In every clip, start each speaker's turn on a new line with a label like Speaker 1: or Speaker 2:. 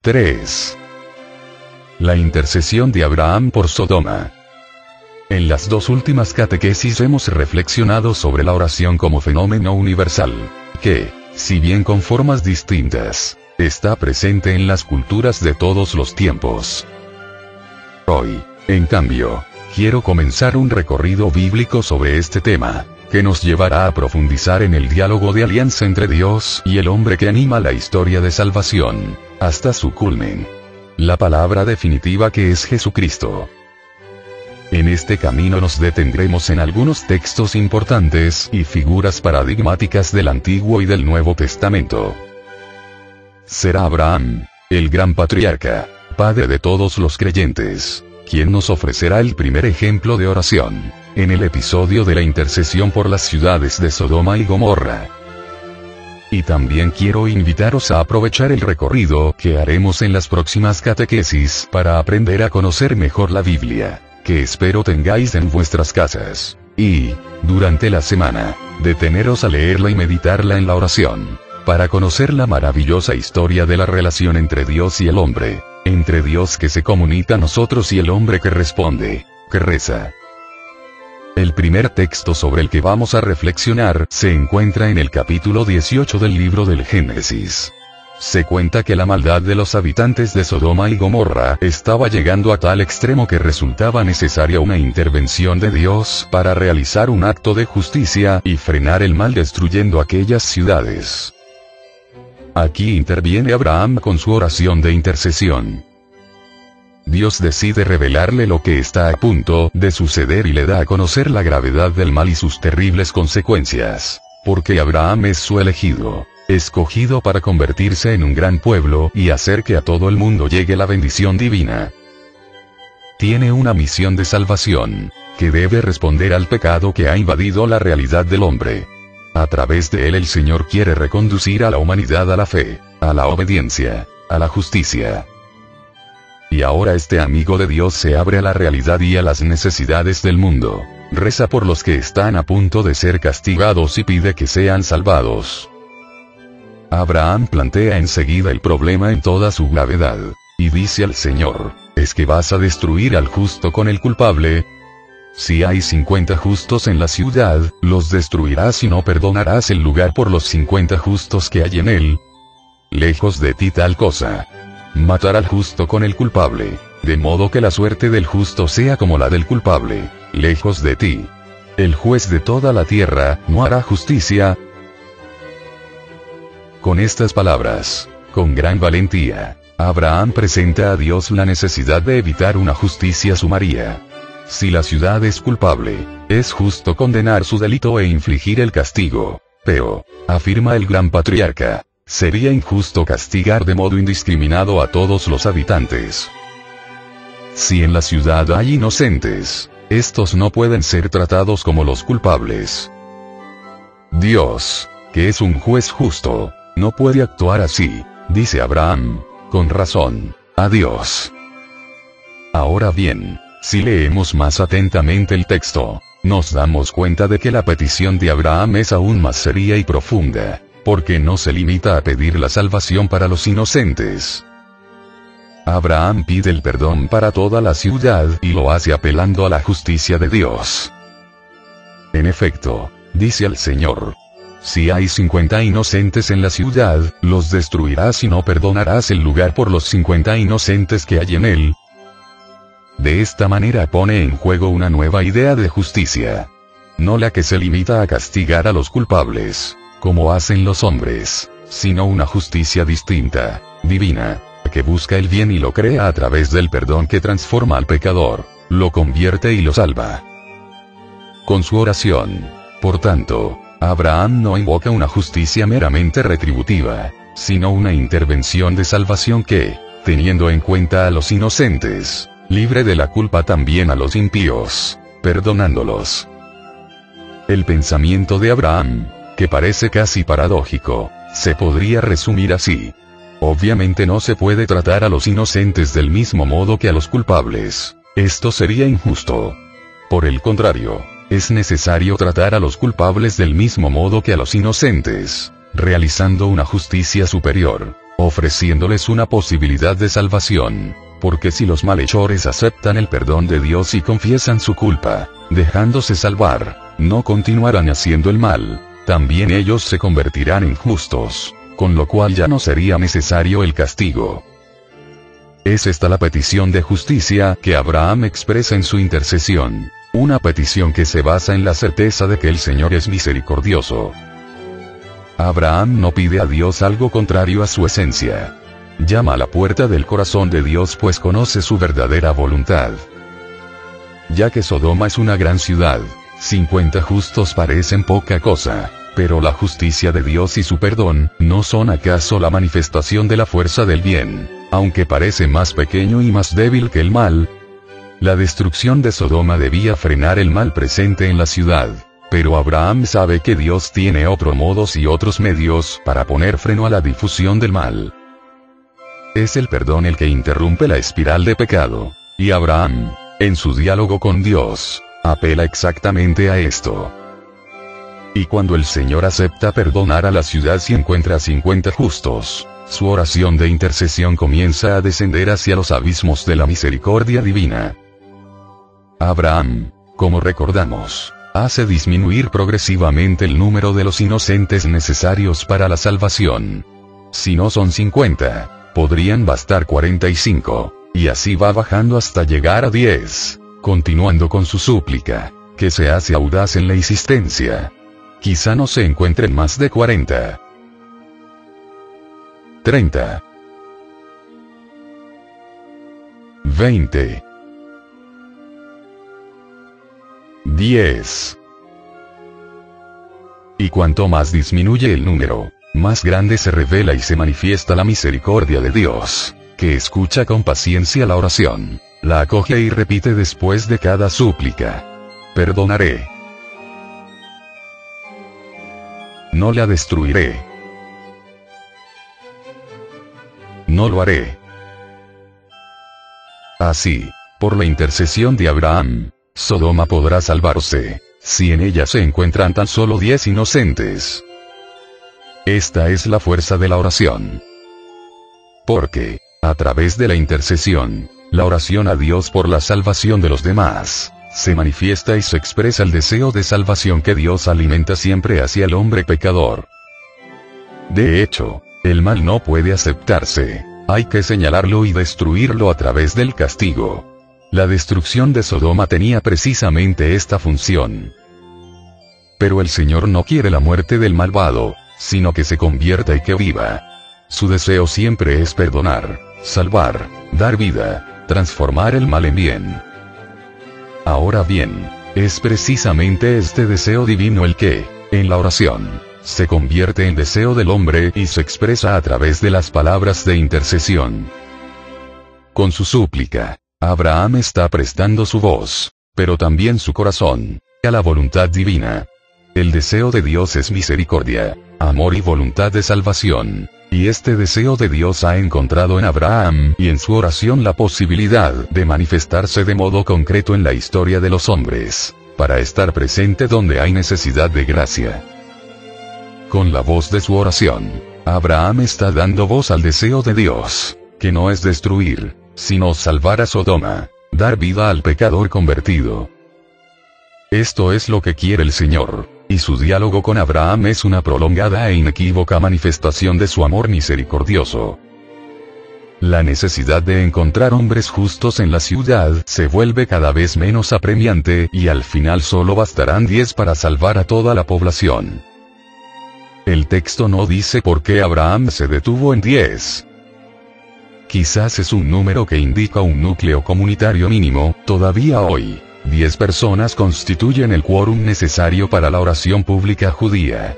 Speaker 1: 3. La intercesión de Abraham por Sodoma. En las dos últimas catequesis hemos reflexionado sobre la oración como fenómeno universal, que, si bien con formas distintas, está presente en las culturas de todos los tiempos. Hoy, en cambio, quiero comenzar un recorrido bíblico sobre este tema, que nos llevará a profundizar en el diálogo de alianza entre Dios y el hombre que anima la historia de salvación, hasta su culmen. La palabra definitiva que es Jesucristo. En este camino nos detendremos en algunos textos importantes y figuras paradigmáticas del Antiguo y del Nuevo Testamento. Será Abraham, el gran patriarca, padre de todos los creyentes, quien nos ofrecerá el primer ejemplo de oración, en el episodio de la intercesión por las ciudades de Sodoma y Gomorra. Y también quiero invitaros a aprovechar el recorrido que haremos en las próximas catequesis para aprender a conocer mejor la Biblia, que espero tengáis en vuestras casas, y, durante la semana, deteneros a leerla y meditarla en la oración, para conocer la maravillosa historia de la relación entre Dios y el hombre, entre Dios que se comunica a nosotros y el hombre que responde, que reza. El primer texto sobre el que vamos a reflexionar se encuentra en el capítulo 18 del libro del Génesis. Se cuenta que la maldad de los habitantes de Sodoma y Gomorra estaba llegando a tal extremo que resultaba necesaria una intervención de Dios para realizar un acto de justicia y frenar el mal destruyendo aquellas ciudades. Aquí interviene Abraham con su oración de intercesión. Dios decide revelarle lo que está a punto de suceder y le da a conocer la gravedad del mal y sus terribles consecuencias, porque Abraham es su elegido, escogido para convertirse en un gran pueblo y hacer que a todo el mundo llegue la bendición divina. Tiene una misión de salvación, que debe responder al pecado que ha invadido la realidad del hombre. A través de él el Señor quiere reconducir a la humanidad a la fe, a la obediencia, a la justicia. Y ahora este amigo de Dios se abre a la realidad y a las necesidades del mundo, reza por los que están a punto de ser castigados y pide que sean salvados. Abraham plantea enseguida el problema en toda su gravedad, y dice al Señor, ¿es que vas a destruir al justo con el culpable? Si hay 50 justos en la ciudad, los destruirás y no perdonarás el lugar por los 50 justos que hay en él. Lejos de ti tal cosa. Matar al justo con el culpable, de modo que la suerte del justo sea como la del culpable, lejos de ti. El juez de toda la tierra no hará justicia. Con estas palabras, con gran valentía, Abraham presenta a Dios la necesidad de evitar una justicia sumaria. Si la ciudad es culpable, es justo condenar su delito e infligir el castigo, pero, afirma el gran patriarca, sería injusto castigar de modo indiscriminado a todos los habitantes. Si en la ciudad hay inocentes, estos no pueden ser tratados como los culpables. Dios, que es un juez justo, no puede actuar así, dice Abraham, con razón, a Dios. Ahora bien, si leemos más atentamente el texto, nos damos cuenta de que la petición de Abraham es aún más seria y profunda, porque no se limita a pedir la salvación para los inocentes. Abraham pide el perdón para toda la ciudad y lo hace apelando a la justicia de Dios. En efecto, dice al Señor, si hay 50 inocentes en la ciudad, los destruirás y no perdonarás el lugar por los 50 inocentes que hay en él. De esta manera pone en juego una nueva idea de justicia. No la que se limita a castigar a los culpables, como hacen los hombres, sino una justicia distinta, divina, que busca el bien y lo crea a través del perdón que transforma al pecador, lo convierte y lo salva. Con su oración, por tanto, Abraham no invoca una justicia meramente retributiva, sino una intervención de salvación que, teniendo en cuenta a los inocentes, libre de la culpa también a los impíos, perdonándolos. El pensamiento de Abraham, que parece casi paradójico, se podría resumir así. Obviamente no se puede tratar a los inocentes del mismo modo que a los culpables. Esto sería injusto. Por el contrario, es necesario tratar a los culpables del mismo modo que a los inocentes, realizando una justicia superior, ofreciéndoles una posibilidad de salvación. Porque si los malhechores aceptan el perdón de Dios y confiesan su culpa, dejándose salvar, no continuarán haciendo el mal, también ellos se convertirán en justos, con lo cual ya no sería necesario el castigo. Es esta la petición de justicia que Abraham expresa en su intercesión, una petición que se basa en la certeza de que el Señor es misericordioso. Abraham no pide a Dios algo contrario a su esencia. Llama a la puerta del corazón de Dios pues conoce su verdadera voluntad. Ya que Sodoma es una gran ciudad, 50 justos parecen poca cosa, pero la justicia de Dios y su perdón, ¿no son acaso la manifestación de la fuerza del bien, aunque parece más pequeño y más débil que el mal? La destrucción de Sodoma debía frenar el mal presente en la ciudad, pero Abraham sabe que Dios tiene otros modos y otros medios para poner freno a la difusión del mal. Es el perdón el que interrumpe la espiral de pecado, y Abraham, en su diálogo con Dios, apela exactamente a esto. Y cuando el Señor acepta perdonar a la ciudad si encuentra 50 justos, su oración de intercesión comienza a descender hacia los abismos de la misericordia divina. Abraham, como recordamos, hace disminuir progresivamente el número de los inocentes necesarios para la salvación. Si no son 50, podrían bastar 45, y así va bajando hasta llegar a 10, continuando con su súplica, que se hace audaz en la insistencia. Quizá no se encuentren más de 40. 30. 20. 10. Y cuanto más disminuye el número, más grande se revela y se manifiesta la misericordia de Dios, que escucha con paciencia la oración, la acoge y repite después de cada súplica: perdonaré. No la destruiré. No lo haré. Así, por la intercesión de Abraham, Sodoma podrá salvarse, si en ella se encuentran tan solo 10 inocentes. Esta es la fuerza de la oración. Porque, a través de la intercesión, la oración a Dios por la salvación de los demás, se manifiesta y se expresa el deseo de salvación que Dios alimenta siempre hacia el hombre pecador. De hecho, el mal no puede aceptarse, hay que señalarlo y destruirlo a través del castigo. La destrucción de Sodoma tenía precisamente esta función. Pero el Señor no quiere la muerte del malvado, sino que se convierta y que viva. Su deseo siempre es perdonar, salvar, dar vida, transformar el mal en bien. Ahora bien, es precisamente este deseo divino el que, en la oración, se convierte en deseo del hombre y se expresa a través de las palabras de intercesión. Con su súplica, Abraham está prestando su voz, pero también su corazón, a la voluntad divina. El deseo de Dios es misericordia, amor y voluntad de salvación, y este deseo de Dios ha encontrado en Abraham y en su oración la posibilidad de manifestarse de modo concreto en la historia de los hombres, para estar presente donde hay necesidad de gracia. Con la voz de su oración, Abraham está dando voz al deseo de Dios, que no es destruir, sino salvar a Sodoma, dar vida al pecador convertido. Esto es lo que quiere el Señor, y su diálogo con Abraham es una prolongada e inequívoca manifestación de su amor misericordioso. La necesidad de encontrar hombres justos en la ciudad se vuelve cada vez menos apremiante y al final solo bastarán 10 para salvar a toda la población. El texto no dice por qué Abraham se detuvo en 10. Quizás es un número que indica un núcleo comunitario mínimo. Todavía hoy, 10 personas constituyen el quórum necesario para la oración pública judía.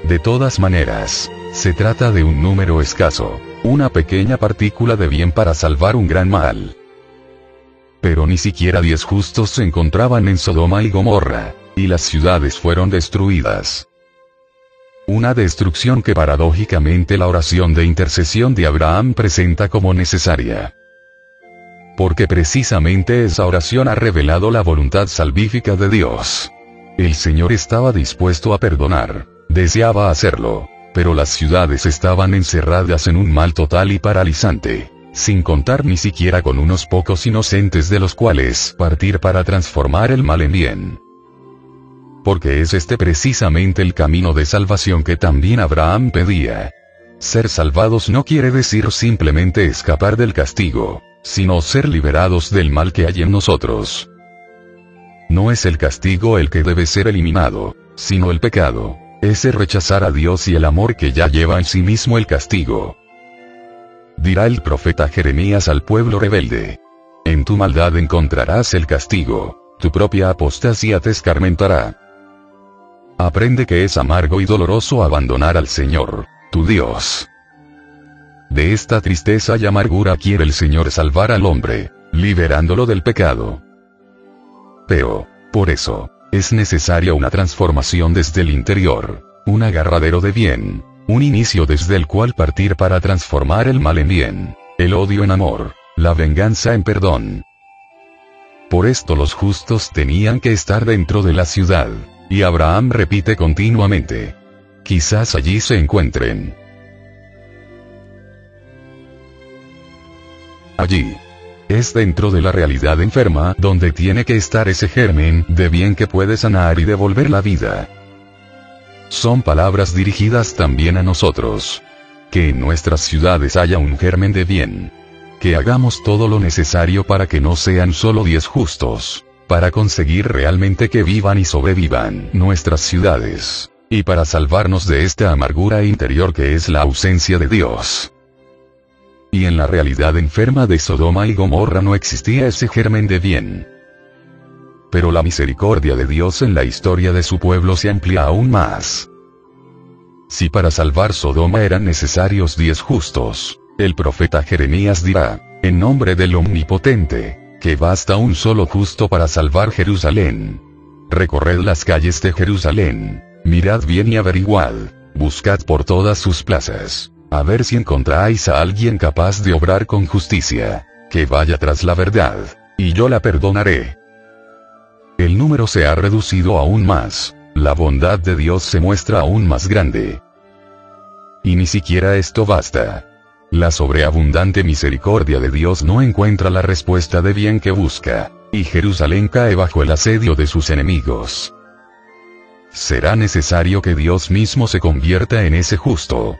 Speaker 1: De todas maneras, se trata de un número escaso, una pequeña partícula de bien para salvar un gran mal. Pero ni siquiera 10 justos se encontraban en Sodoma y Gomorra, y las ciudades fueron destruidas. Una destrucción que paradójicamente la oración de intercesión de Abraham presenta como necesaria. Porque precisamente esa oración ha revelado la voluntad salvífica de Dios. El Señor estaba dispuesto a perdonar, deseaba hacerlo, Pero las ciudades estaban encerradas en un mal total y paralizante, sin contar ni siquiera con unos pocos inocentes de los cuales partir para transformar el mal en bien. Porque es este precisamente el camino de salvación que también Abraham pedía. Ser salvados no quiere decir simplemente escapar del castigo, sino ser liberados del mal que hay en nosotros. No es el castigo el que debe ser eliminado, sino el pecado, ese rechazar a Dios y el amor que ya lleva en sí mismo el castigo. Dirá el profeta Jeremías al pueblo rebelde: en tu maldad encontrarás el castigo, tu propia apostasía te escarmentará. Aprende que es amargo y doloroso abandonar al Señor, tu Dios. De esta tristeza y amargura quiere el Señor salvar al hombre, liberándolo del pecado. Pero, por eso, es necesaria una transformación desde el interior, un agarradero de bien, un inicio desde el cual partir para transformar el mal en bien, el odio en amor, la venganza en perdón. Por esto los justos tenían que estar dentro de la ciudad, y Abraham repite continuamente: quizás allí se encuentren. Allí. Es dentro de la realidad enferma donde tiene que estar ese germen de bien que puede sanar y devolver la vida. Son palabras dirigidas también a nosotros. Que en nuestras ciudades haya un germen de bien. Que hagamos todo lo necesario para que no sean solo 10 justos, para conseguir realmente que vivan y sobrevivan nuestras ciudades, y para salvarnos de esta amargura interior que es la ausencia de Dios. Y en la realidad enferma de Sodoma y Gomorra no existía ese germen de bien. Pero la misericordia de Dios en la historia de su pueblo se amplía aún más. Si para salvar Sodoma eran necesarios 10 justos, el profeta Jeremías dirá, en nombre del Omnipotente, que basta un solo justo para salvar Jerusalén. Recorred las calles de Jerusalén, mirad bien y averiguad, buscad por todas sus plazas. A ver si encontráis a alguien capaz de obrar con justicia, que vaya tras la verdad, y yo la perdonaré. El número se ha reducido aún más, la bondad de Dios se muestra aún más grande. Y ni siquiera esto basta. La sobreabundante misericordia de Dios no encuentra la respuesta de bien que busca, y Jerusalén cae bajo el asedio de sus enemigos. Será necesario que Dios mismo se convierta en ese justo.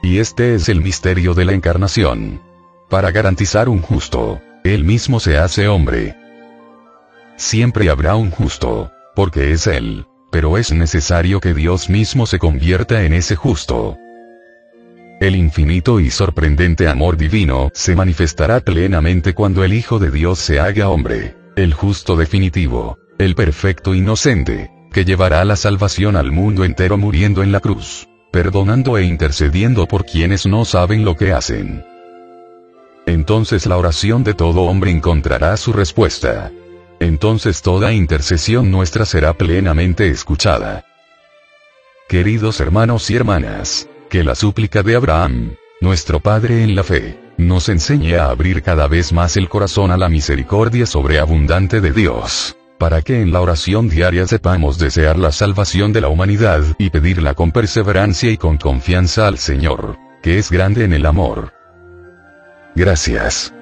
Speaker 1: Y este es el misterio de la encarnación. Para garantizar un justo, Él mismo se hace hombre. Siempre habrá un justo, porque es Él, pero es necesario que Dios mismo se convierta en ese justo. El infinito y sorprendente amor divino se manifestará plenamente cuando el Hijo de Dios se haga hombre, el justo definitivo, el perfecto inocente, que llevará la salvación al mundo entero muriendo en la cruz, perdonando e intercediendo por quienes no saben lo que hacen. Entonces la oración de todo hombre encontrará su respuesta. Entonces toda intercesión nuestra será plenamente escuchada. Queridos hermanos y hermanas, que la súplica de Abraham, nuestro Padre en la fe, nos enseñe a abrir cada vez más el corazón a la misericordia sobreabundante de Dios, para que en la oración diaria sepamos desear la salvación de la humanidad y pedirla con perseverancia y con confianza al Señor, que es grande en el amor. Gracias.